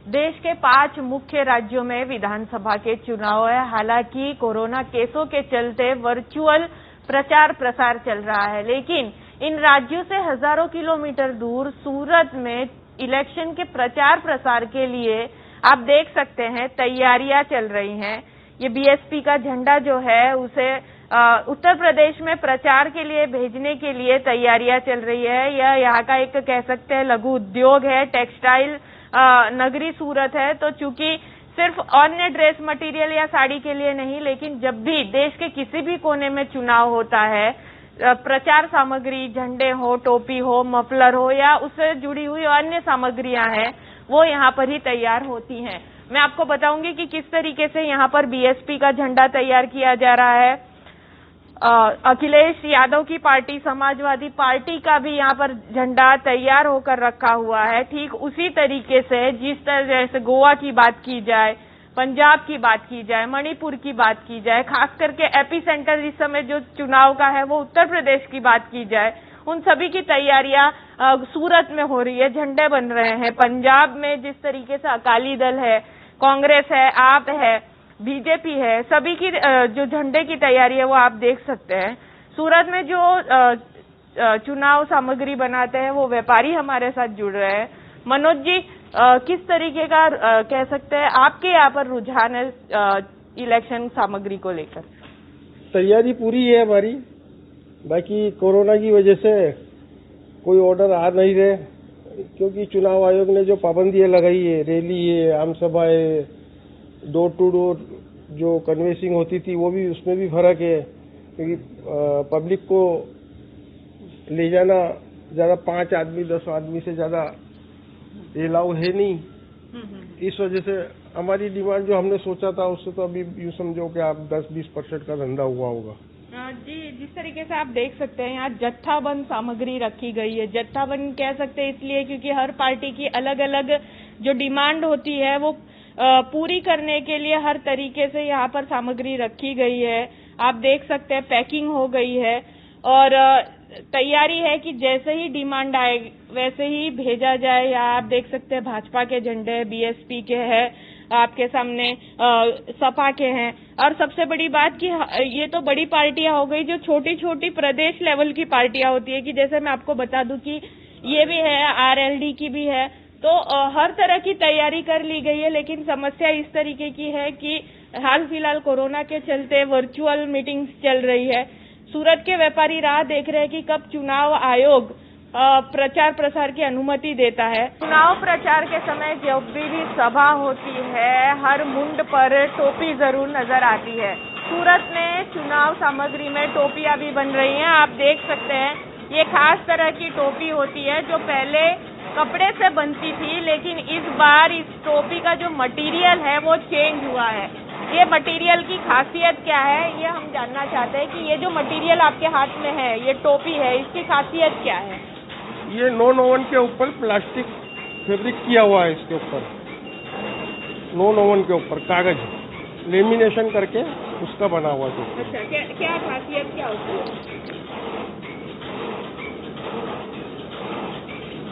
देश के 5 मुख्य राज्यों में विधानसभा के चुनाव है। हालांकि कोरोना केसों के चलते वर्चुअल प्रचार प्रसार चल रहा है, लेकिन इन राज्यों से हजारों किलोमीटर दूर सूरत में इलेक्शन के प्रचार प्रसार के लिए आप देख सकते हैं तैयारियां चल रही हैं। ये बीएसपी का झंडा जो है उसे उत्तर प्रदेश में प्रचार के लिए भेजने के लिए तैयारियां चल रही है। यह यहाँ का एक कह सकते हैं लघु उद्योग है, टेक्सटाइल नगरी सूरत है। तो चूंकि सिर्फ अन्य ड्रेस मटेरियल या साड़ी के लिए नहीं, लेकिन जब भी देश के किसी भी कोने में चुनाव होता है, प्रचार सामग्री, झंडे हो, टोपी हो, मफलर हो या उससे जुड़ी हुई अन्य सामग्रियां हैं, वो यहाँ पर ही तैयार होती हैं। मैं आपको बताऊंगी कि किस तरीके से यहाँ पर बीएसपी का झंडा तैयार किया जा रहा है। अखिलेश यादव की पार्टी समाजवादी पार्टी का भी यहाँ पर झंडा तैयार होकर रखा हुआ है। ठीक उसी तरीके से जिस तरह से गोवा की बात की जाए, पंजाब की बात की जाए, मणिपुर की बात की जाए, खास करके एपी सेंटर इस समय जो चुनाव का है वो उत्तर प्रदेश की बात की जाए, उन सभी की तैयारियां सूरत में हो रही है। झंडे बन रहे हैं। पंजाब में जिस तरीके से अकाली दल है, कांग्रेस है, आप है, बीजेपी है, सभी की जो झंडे की तैयारी है वो आप देख सकते हैं। सूरत में जो चुनाव सामग्री बनाते हैं वो व्यापारी हमारे साथ जुड़ रहे हैं। मनोज जी, किस तरीके का कह सकते हैं आपके यहाँ पर रुझान है इलेक्शन सामग्री को लेकर? तैयारी पूरी है हमारी। बाकी कोरोना की वजह से कोई ऑर्डर आ नहीं रहे, क्योंकि चुनाव आयोग ने जो पाबंदियां लगाई है, रैली है, आम सभाएं, डोर टू डोर जो कन्वेंसिंग होती थी वो भी, उसमें भी फर्क है, क्योंकि पब्लिक को ले जाना ज्यादा 5 आदमी 10 आदमी से ज्यादा अलाउ है नहीं। इस वजह से हमारी डिमांड जो हमने सोचा था उससे तो अभी यूँ समझो कि आप 10-20% का धंधा हुआ होगा। जी, जिस तरीके से आप देख सकते हैं यहाँ जत्थाबंद सामग्री रखी गई है। जत्थाबंद कह सकते हैं इसलिए क्योंकि हर पार्टी की अलग अलग जो डिमांड होती है वो पूरी करने के लिए हर तरीके से यहाँ पर सामग्री रखी गई है। आप देख सकते हैं पैकिंग हो गई है और तैयारी है कि जैसे ही डिमांड आए वैसे ही भेजा जाए। यहाँ आप देख सकते हैं भाजपा के झंडे, बीएसपी के हैं, आपके सामने सपा के हैं। और सबसे बड़ी बात कि ये तो बड़ी पार्टियां हो गई, जो छोटी छोटी प्रदेश लेवल की पार्टियां होती है कि जैसे मैं आपको बता दूं कि ये भी है, आरएलडी की भी है। तो हर तरह की तैयारी कर ली गई है, लेकिन समस्या इस तरीके की है कि हाल फिलहाल कोरोना के चलते वर्चुअल मीटिंग्स चल रही है। सूरत के व्यापारी राह देख रहे हैं कि कब चुनाव आयोग प्रचार प्रसार की अनुमति देता है। चुनाव प्रचार के समय जब भी सभा होती है, हर मुंड पर टोपी जरूर नजर आती है। सूरत में चुनाव सामग्री में टोपियां भी बन रही हैं। आप देख सकते हैं ये खास तरह की टोपी होती है जो पहले कपड़े से बनती थी, लेकिन इस बार इस टोपी का जो मटेरियल है वो चेंज हुआ है। ये मटेरियल की खासियत क्या है ये हम जानना चाहते हैं कि ये जो मटेरियल आपके हाथ में है, ये टोपी है, इसकी खासियत क्या है? ये नॉन ओवन के ऊपर प्लास्टिक फैब्रिक किया हुआ है। इसके ऊपर नॉन ओवन के ऊपर कागज लेमिनेशन करके उसका बना हुआ है। अच्छा, क्या खासियत क्या होती है?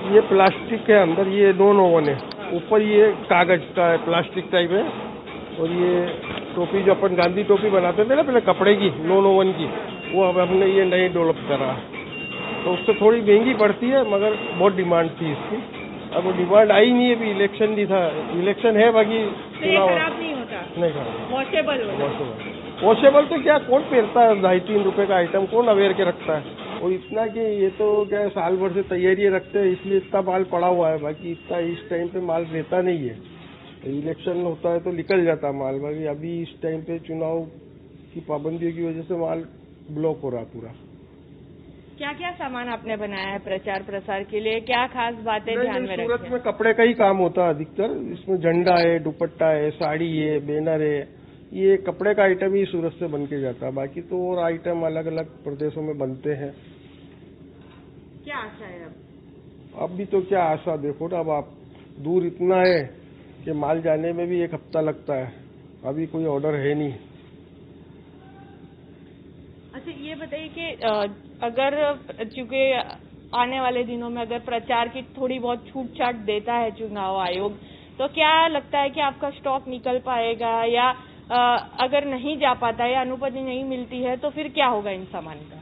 ये प्लास्टिक के अंदर ये नॉन ओवन है, ऊपर ये कागज का है, प्लास्टिक टाइप है। और ये टोपी जो अपन गांधी टोपी बनाते थे ना पहले कपड़े की, नॉन ओवन की, वो अब हमने ये नई डेवलप करा। तो उससे थोड़ी महंगी पड़ती है, मगर बहुत डिमांड थी इसकी। अब वो डिमांड आई नहीं है, अभी इलेक्शन नहीं था। इलेक्शन है, बाकी चुनाव नहीं होता, नहीं खराब, वॉशेबल। वॉशेबल तो क्या कौन पहनता है? 2.5-3 रुपए का आइटम कौन अवेयर के रखता है? और इतना कि ये तो क्या साल भर से तैयारी रखते हैं, इसलिए इतना माल पड़ा हुआ है। बाकी इतना इस टाइम पे माल रहता नहीं है। इलेक्शन होता है तो निकल जाता माल, बाकी अभी इस टाइम पे चुनाव की पाबंदियों की वजह से माल ब्लॉक हो रहा पूरा। क्या क्या सामान आपने बनाया है प्रचार प्रसार के लिए? क्या खास बातें ध्यान में रखी? सूरत में कपड़े का ही काम होता है अधिकतर। इसमें झंडा है, दुपट्टा है, साड़ी है, बैनर है। ये कपड़े का आइटम ही सूरत से बन के जाता है। बाकी तो और आइटम अलग अलग प्रदेशों में बनते हैं। क्या आशा है अब भी तो क्या आशा, देखो ना, अब आप दूर इतना है कि माल जाने में भी 1 हफ्ता लगता है। अभी कोई ऑर्डर है नहीं। अच्छा, ये बताइए कि अगर चूंकि आने वाले दिनों में अगर प्रचार की थोड़ी बहुत छूट छाट देता है चुनाव आयोग, तो क्या लगता है कि आपका स्टॉक निकल पाएगा, या अगर नहीं जा पाता है या अनुमति नहीं मिलती है तो फिर क्या होगा इन सामान का?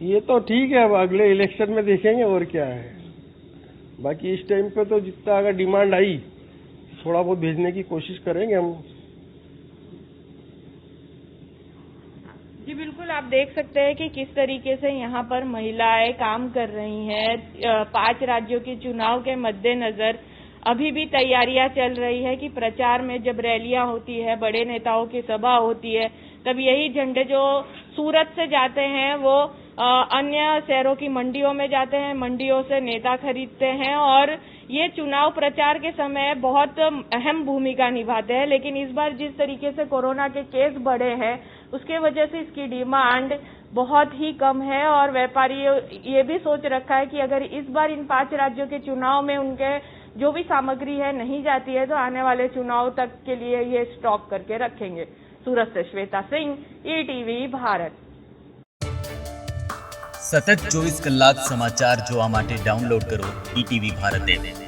ये तो ठीक है, अब अगले इलेक्शन में देखेंगे और क्या है। बाकी इस टाइम पे तो जितना अगर डिमांड आई थोड़ा बहुत भेजने की कोशिश करेंगे हम। जी बिल्कुल, आप देख सकते हैं कि किस तरीके से यहाँ पर महिलाएं काम कर रही हैं। 5 राज्यों के चुनाव के मद्देनजर अभी भी तैयारियां चल रही है कि प्रचार में जब रैलियां होती है, बड़े नेताओं की सभा होती है, तब यही झंडे जो सूरत से जाते हैं वो अन्य शहरों की मंडियों में जाते हैं, मंडियों से नेता खरीदते हैं और ये चुनाव प्रचार के समय बहुत अहम भूमिका निभाते हैं। लेकिन इस बार जिस तरीके से कोरोना के केस बढ़े हैं उसके वजह से इसकी डिमांड बहुत ही कम है और व्यापारी ये भी सोच रखा है कि अगर इस बार इन 5 राज्यों के चुनाव में उनके जो भी सामग्री है नहीं जाती है तो आने वाले चुनाव तक के लिए ये स्टॉक करके रखेंगे। सूरत से श्वेता सिंह, ETV भारत। સતત 24 કલાક સમાચાર જોવા માટે ડાઉનલોડ કરો ETV ભારત એપ।